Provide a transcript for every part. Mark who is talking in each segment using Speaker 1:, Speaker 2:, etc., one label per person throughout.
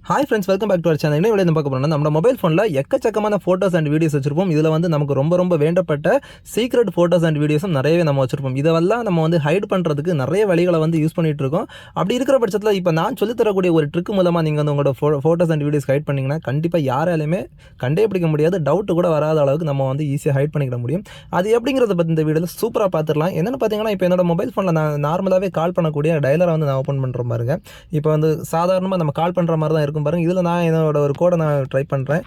Speaker 1: Hi friends, welcome back to our channel. என்ன பார்க்க போகிறோம்னா, நம்ம மொபைல் ஃபோனில் எக்கச்சக்கமான ஃபோட்டோஸ் அண்ட் வீடியோஸ் வச்சிருப்போம். இதில் வந்து நமக்கு ரொம்ப வேண்டப்பட்ட சீக்ரெட் ஃபோட்டோஸ் அண்ட் வீடியோஸும் நிறையவே நம்ம வச்சிருப்போம். இதெல்லாம் நம்ம வந்து ஹைட் பண்ணுறதுக்கு நிறைய வழிகளை வந்து யூஸ் பண்ணிட்டு இருக்கோம். அப்படி இருக்கிற பட்சத்தில் இப்போ நான் சொல்லித்தரக்கூடிய ஒரு ட்ரிக் மூலமாக நீங்கள் வந்து உங்களோட ஃபோட்டோஸ் அண்ட் வீடியோஸ் ஹைட் பண்ணிங்கன்னா கண்டிப்பாக யாராலையுமே கண்டுபிடிக்க முடியாது, டவுட்டு கூட வராத அளவுக்கு நம்ம வந்து ஈஸியாக ஹைட் பண்ணிக்க முடியும். அது எப்படிங்கிறத பற்றி இந்த வீடியோவில் சூப்பராக பார்த்துடலாம். என்னென்னு பார்த்தீங்கன்னா, இப்போ என்னோட மொபைல் ஃபோனில் நான் நார்மலாகவே கால் பண்ணக்கூடிய டயலரை வந்து நான் ஓப்பன் பண்ணுற பாருங்க. இப்போ வந்து சாதாரணமாக நம்ம கால் பண்ணுற மாதிரி தான் இருக்கும் பாருங்கள். இதில் நான் என்னோட ஒரு கோடை நான் ட்ரை பண்ணுறேன்.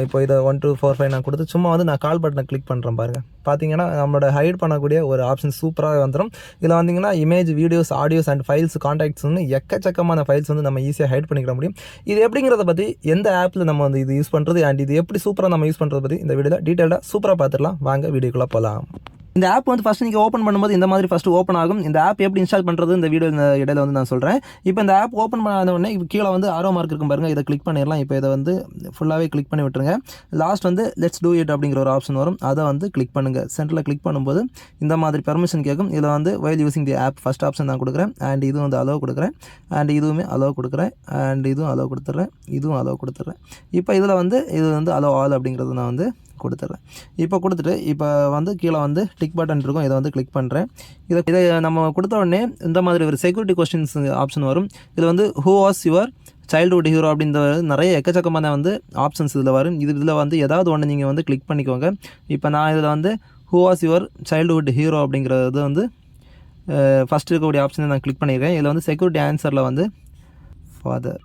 Speaker 1: இப்போ இதை 1245 நான் கொடுத்து சும்மா வந்து நான் கால் பட்டனை கிளிக் பண்ணுறேன் பாருங்கள். பார்த்தீங்கன்னா நம்மளோட ஹைட் பண்ணக்கூடிய ஒரு ஆப்ஷன் சூப்பராக வந்துடும். இதில் வந்தீங்கன்னா image, videos, audios and files, கான்டாக்ட்ஸ்னு எக்கச்சக்கமான ஃபைல்ஸ் வந்து நம்ம ஈஸியாக ஹைட் பண்ணிக்க முடியும். இது எப்படிங்கிறத பற்றி, எந்த ஆப்பில் நம்ம வந்து இது யூஸ் பண்ணுறது அண்ட் இது எப்படி சூப்பராக நம்ம யூஸ் பண்ணுறத பற்றி இந்த வீடியோவில் டீட்டெயிலாக சூப்பராக பார்த்துடலாம். வாங்க வீடியோக்குள்ளே போகலாம். இந்த ஆப் வந்து ஃபஸ்ட் நீங்கள் ஓப்பன் பண்ணும்போது இந்த மாதிரி ஃபஸ்ட்டு ஓப்பன் ஆகும். இந்த ஆப் எப்படி இன்ஸ்டால் பண்ணுறது இந்த வீடியோ இடையில வந்து நான் சொல்கிறேன். இப்போ இந்த ஆப் ஓப்பன் பண்ண உடனே கீழே வந்து ஆரோ மார்க் இருக்கும் பாருங்கள், இதை கிளிக் பண்ணிடலாம். இப்போ இதை வந்து ஃபுல்லாகவே கிளிக் பண்ணி விட்டுருங்க. லாஸ்ட் வந்து லெட்ஸ் டூ இட் அப்படிங்கிற ஒரு ஆப்ஷன் வரும், அதை வந்து கிளிக் பண்ணுங்கள். சென்டரில் கிளிக் பண்ணும்போது இந்த மாதிரி பெர்மிஷன் கேட்கும். இதில் வந்து while using the app first option நான் கொடுக்குறேன். அண்ட் இதுவும் வந்து அலோவ் கொடுக்குறேன். அண்ட் இதுவுமே அலோவ் கொடுக்குறேன். அண்ட் இதுவும் அலோவ் கொடுத்துட்றேன். இதுவும் அலோவ் கொடுத்துட்றேன். இப்போ இதில் வந்து இது வந்து அலோவ் ஆல் அப்படிங்கிறது நான் வந்து கொடுத்துட்றேன். இப்போ கொடுத்துட்டு இப்போ வந்து கீழே வந்து டிக் பட்டன் இருக்கும், இதை வந்து கிளிக் பண்ணுறேன். இதை நம்ம கொடுத்த உடனே இந்த மாதிரி ஒரு செக்யூரிட்டி கொஸ்டின்ஸ் ஆப்ஷன் வரும். இதில் வந்து who was your childhood hero அப்படின்ற நிறைய எக்கச்சக்கமான வந்து ஆப்ஷன்ஸ் இதில் வரும். இதில் வந்து ஏதாவது ஒன்று நீங்கள் வந்து கிளிக் பண்ணிக்கோங்க. இப்போ நான் இதில் வந்து who was your childhood hero அப்படிங்கிறது வந்து ஃபஸ்ட் இருக்கக்கூடிய ஆப்ஷனை நான் கிளிக் பண்ணியிருக்கேன். இதில் வந்து செக்யூரிட்டி ஆன்சரில் வந்து ஃபாதர்,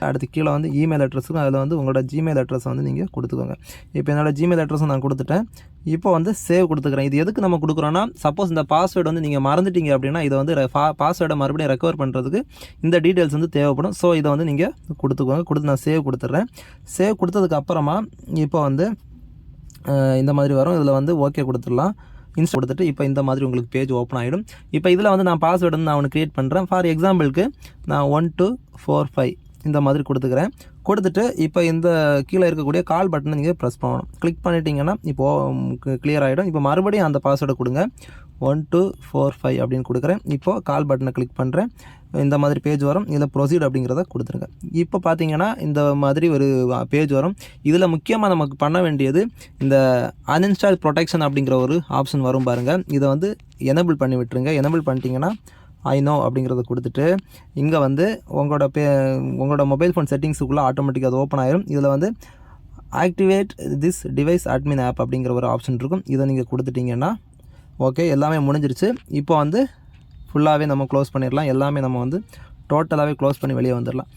Speaker 1: அடுத்து கீழே வந்து இமெயில் அட்ரஸுக்கும் அதில் வந்து உங்களோட ஜிமெயில் அட்ரஸை வந்து நீங்கள் கொடுத்துக்கோங்க. இப்போ என்னோடய ஜிமெயில் அட்ரஸும் நான் கொடுத்துட்டேன். இப்போ வந்து சேவ் கொடுத்துக்கிறேன். இது எதுக்கு நம்ம கொடுக்குறோன்னா, சப்போஸ் இந்த பாஸ்வேர்டு வந்து நீங்கள் மறந்துட்டீங்க அப்படின்னா இதை வந்து பாஸ்வேர்டை மறுபடியும் ரெக்கவர் பண்ணுறதுக்கு இந்த டீட்டெயில்ஸ் வந்து தேவைப்படும். ஸோ இதை வந்து நீங்கள் கொடுத்துக்கோங்க. நான் சேவ் கொடுத்துட்றேன். சேவ் கொடுத்ததுக்கு அப்புறமா இப்போ வந்து இந்த மாதிரி வரும். இதில் வந்து ஓகே கொடுத்துடலாம். இன்ஸ்டா கொடுத்துட்டு இப்போ இந்த மாதிரி உங்களுக்கு பேஜ் ஓப்பன் ஆகிடும். இப்போ இதில் வந்து நான் பாஸ்வேர்டு வந்து நான் ஒன்று க்ரியேட் பண்ணுறேன். ஃபார் எக்ஸாம்பிளுக்கு நான் 1245 இந்த மாதிரி கொடுத்துக்கிறேன். கொடுத்துட்டு இப்போ இந்த கீழே இருக்கக்கூடிய கால் பட்டனை நீங்கள் ப்ரெஸ் பண்ணணும். கிளிக் பண்ணிட்டீங்கன்னா இப்போது கிளியர் ஆகிடும். இப்போ மறுபடியும் அந்த பாஸ்வேர்டை கொடுங்க, 1245 அப்படின்னு கொடுக்குறேன். இப்போது கால் பட்டனை கிளிக் பண்ணுறேன். இந்த மாதிரி பேஜ் வரும். இதில் ப்ரொசீட் அப்படிங்கிறத கொடுத்துருங்க. இப்போ பார்த்தீங்கன்னா இந்த மாதிரி ஒரு பேஜ் வரும். இதில் முக்கியமாக நமக்கு பண்ண வேண்டியது இந்த அன்இன்ஸ்டால் ப்ரொடெக்ஷன் அப்படிங்கிற ஒரு ஆப்ஷன் வரும் பாருங்கள். இதை வந்து எனேபிள் பண்ணி விட்டுருங்க. எனேபிள் பண்ணிட்டீங்கன்னா ஐ நோ அப்படிங்கிறத கொடுத்துட்டு இங்கே வந்து உங்களோட மொபைல் ஃபோன் செட்டிங்ஸுக்குள்ளே ஆட்டோமேட்டிக்காக அது ஓப்பன் ஆயிரும். இதில் வந்து activate this device admin app அப்படிங்கிற ஒரு ஆப்ஷன் இருக்கும். இதை நீங்கள் கொடுத்துட்டிங்கன்னா ஓகே, எல்லாமே முடிஞ்சிருச்சு. இப்போ வந்து ஃபுல்லாகவே நம்ம க்ளோஸ் பண்ணிடலாம். எல்லாமே நம்ம வந்து டோட்டலாகவே க்ளோஸ் பண்ணி வெளியே வந்துடலாம்.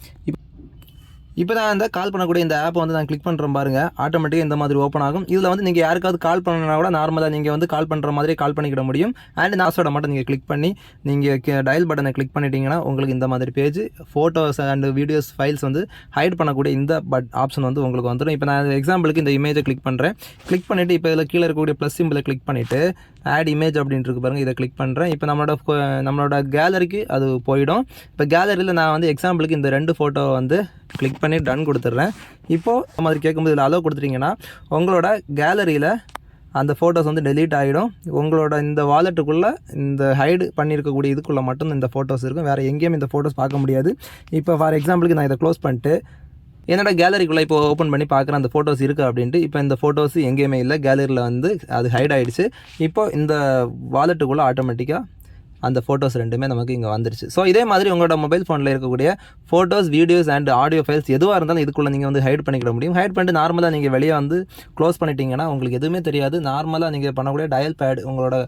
Speaker 1: இப்போ நான் இந்த கால் பண்ணக்கூடிய இந்த ஆப்பை வந்து நான் கிளிக் பண்ணுறேன் பாருங்கள், ஆட்டோமேட்டிக்காக இந்த மாதிரி ஓப்பன் ஆகும். இதில் வந்து நீங்கள் யாருக்காவது கால் பண்ணனா கூட நார்மலாக நீங்கள் வந்து கால் பண்ணுற மாதிரி கால் பண்ணிக்கிட முடியும். அண்ட் பாஸ்வேர்டை மட்டும் நீங்கள் கிளிக் பண்ணி நீங்கள் டயல் பட்டனை கிளிக் பண்ணிட்டீங்கன்னா உங்களுக்கு இந்த மாதிரி page photos and videos, files வந்து ஹைட் பண்ணக்கூடிய இந்த ஆப்ஷன் வந்து உங்களுக்கு வந்துடும். இப்போ நான் எக்ஸாம்பிளுக்கு இந்த இமேஜை கிளிக் பண்ணுறேன். கிளிக் பண்ணிவிட்டு இப்போ இதில் கீழே இருக்கக்கூடிய ப்ளஸ் சிம்பிளை கிளிக் பண்ணிவிட்டு ஆட் இமேஜ் அப்படின்ட்டு இருக்கு பாருங்கள், இதை கிளிக் பண்ணுறேன். இப்போ நம்மளோட கேலரிக்கு அது போயிடும். இப்போ கேலரியில் நான் வந்து எக்ஸாம்பிளுக்கு இந்த 2 ஃபோட்டோ வந்து கிளிக் பண்ணி டன் கொடுத்துட்றேன். இப்போது இந்த மாதிரி கேட்கும்போது இதில் அலோவ் கொடுத்துட்டிங்கன்னா உங்களோட கேலரியில் அந்த ஃபோட்டோஸ் வந்து டெலீட் ஆகிடும். உங்களோட இந்த வாலெட்டுக்குள்ளே இந்த ஹைடு பண்ணியிருக்கக்கூடிய இதுக்குள்ளே மட்டும் இந்த ஃபோட்டோஸ் இருக்கும். வேறு எங்கேயும் இந்த ஃபோட்டோஸ் பார்க்க முடியாது. இப்போ ஃபார் எக்ஸாம்பிளுக்கு நான் இதை க்ளோஸ் பண்ணிட்டு என்னோடய கேலரிக்குள்ளே இப்போ ஓப்பன் பண்ணி பார்க்குறேன் அந்த ஃபோட்டோஸ் இருக்குது அப்படின்ட்டு. இப்போ இந்த ஃபோட்டோஸ் எங்கேயுமே இல்லை, கேலரியில் வந்து அது ஹைட் ஆகிடுச்சு. இப்போ இந்த வாலெட்டுக்குள்ளே ஆட்டோமேட்டிக்காக அந்த ஃபோட்டோஸ் ரெண்டுமே நமக்கு இங்கே வந்துருச்சு. ஸோ இதே மாதிரி உங்களோட மொபைல் ஃபோனில் இருக்கக்கூடிய photos, videos and audio files எதுவாக இருந்தாலும் இதுக்குள்ளே நீங்கள் வந்து ஹைட் பண்ணிக்கிட முடியும். ஹைட் பண்ணிட்டு நார்மலாக நீங்கள் வெளியே வந்து க்ளோஸ் பண்ணிட்டீங்கன்னா உங்களுக்கு எதுவுமே தெரியாது. நார்மலாக நீங்கள் பண்ணக்கூடிய டயல் பேட் உங்களோட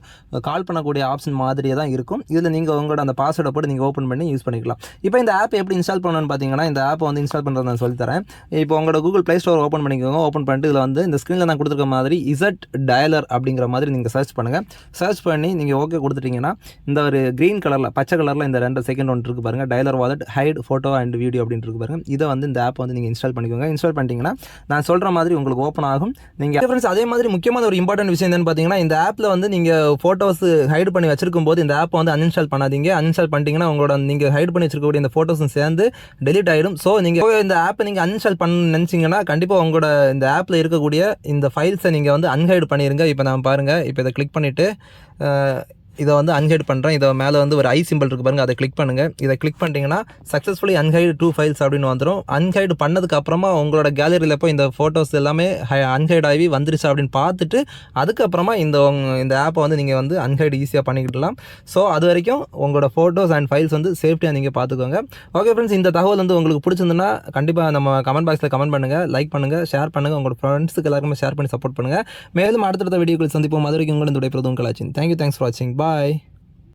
Speaker 1: கால் பண்ணக்கூடிய ஆப்ஷன் மாதிரியே தான் இருக்கும். இதில் நீங்கள் உங்களோட அந்த பாஸ்வேர்டை போட்டு நீங்கள் ஓப்பன் பண்ணி யூஸ் பண்ணிக்கலாம். இப்போ இந்த ஆப் எப்படி இன்ஸ்டால் பண்ணணும்னு பார்த்தீங்கன்னா, இந்த ஆப்பை வந்து இன்ஸ்டால் பண்ணுறது நான் சொல்லித்தரேன். இப்போ உங்களோட கூகுள் ப்ளே ஸ்டோர் ஓப்பன் பண்ணிக்கோங்க. ஓப்பன் பண்ணிட்டு இதில் வந்து இந்த ஸ்க்ரீனில் நான் கொடுத்துருக்க மாதிரி இசட் டயலர் அப்படிங்கிற மாதிரி நீங்கள் சர்ச் பண்ணுங்கள். சர்ச் பண்ணி நீங்கள் ஓகே கொடுத்துட்டிங்கன்னா இந்த ஒரு க்ரீன் கலரில், பச்சை கலரில் இந்த 2 செகண்ட் ஒன்று இருக்குது பாருங்கள், dialer wallet hide photo and video அப்படின்னு இருக்கு பாருங்கள். இதை வந்து இந்த ஆப் வந்து நீங்கள் இன்ஸ்டால் பண்ணிக்கோங்க. இன்ஸ்டால் பண்ணிட்டீங்கன்னா நான் சொல்கிற மாதிரி உங்களுக்கு ஓப்பன் ஆகும். நீங்கள் ஃப்ரெண்ட்ஸ் அதே மாதிரி முக்கியமான ஒரு இம்பார்ட்டன்ட் விஷயம் என்னன்னு பார்த்தீங்கன்னா, இந்த ஆப்பில் வந்து நீங்கள் ஃபோட்டோஸ் ஹைட் பண்ணி வச்சிருக்கும் போது இந்த ஆப்பை வந்து அன்இன்ஸ்டால் பண்ணாதீங்க. அன்இன்ஸ்டால் பண்ணிட்டீங்கன்னா உங்களோட நீங்கள் ஹைட் பண்ணி வச்சிருக்கக்கூடிய இந்த ஃபோட்டோஸும் சேர்ந்து டெலிட் ஆகிடும். ஸோ நீங்கள் இந்த ஆப்பை நீங்கள் அன்இன்ஸ்டால் பண்ண நினச்சிங்கன்னா கண்டிப்பாக உங்களோட இந்த ஆப்பில் இருக்கக்கூடிய இந்த ஃபைல்ஸை நீங்கள் வந்து அன்ஹைட் பண்ணிடுங்க. இப்போ நான் பாருங்கள், இப்போ இதை கிளிக் பண்ணிவிட்டு இதை வந்து அன்ஹைட் பண்ணுறேன். இதை மேலே வந்து ஒரு ஐ சிம்பிள் இருக்குது பாருங்கள், அதை கிளிக் பண்ணுங்கள். இதை கிளிக் பண்ணிட்டீங்கன்னா சக்ஸஸ்ஃபுல்லி அன்ஹைட் 2 ஃபைல்ஸ் அப்படின்னு வந்துடும். அன்ஹைட் பண்ணதுக்கு அப்புறமா உங்களோட கேலரியில் போய் இந்த ஃபோட்டோஸ் எல்லாமே அன்ஹைட் ஆகி வந்துருச்சு அப்படின்னு பார்த்துட்டு அதுக்கப்புறமா இந்த ஆப்பை வந்து நீங்கள் வந்து அன்ஹைட் ஈஸியாக பண்ணிக்கிடலாம். ஸோ அது வரைக்கும் உங்களோட ஃபோட்டோஸ் அண்ட் ஃபைல்ஸ் வந்து சேஃப்டியாக நீங்கள் பார்த்துக்கோங்க. ஓகே ஃப்ரெண்ட்ஸ், இந்த தகவல் வந்து உங்களுக்கு பிடிச்சிருந்துன்னா கண்டிப்பாக நம்ம கமெண்ட் பாக்ஸில் கமெண்ட் பண்ணுங்கள், லைக் பண்ணுங்கள், ஷேர் பண்ணுங்கள், உங்களோட ஃப்ரெண்ட்ஸுக்கு எல்லாருமே ஷேர் பண்ணி சப்போர்ட் பண்ணுங்கள். மேலும் அடுத்தடுத்த வீடியோக்கள் சந்திப்போம். அது வரைக்கும் உங்களுடைய பிரதம் கலாச்சின். தேங்க்யூ, தேங்க்ஸ் ஃபார் வாட்சிங். பாய்.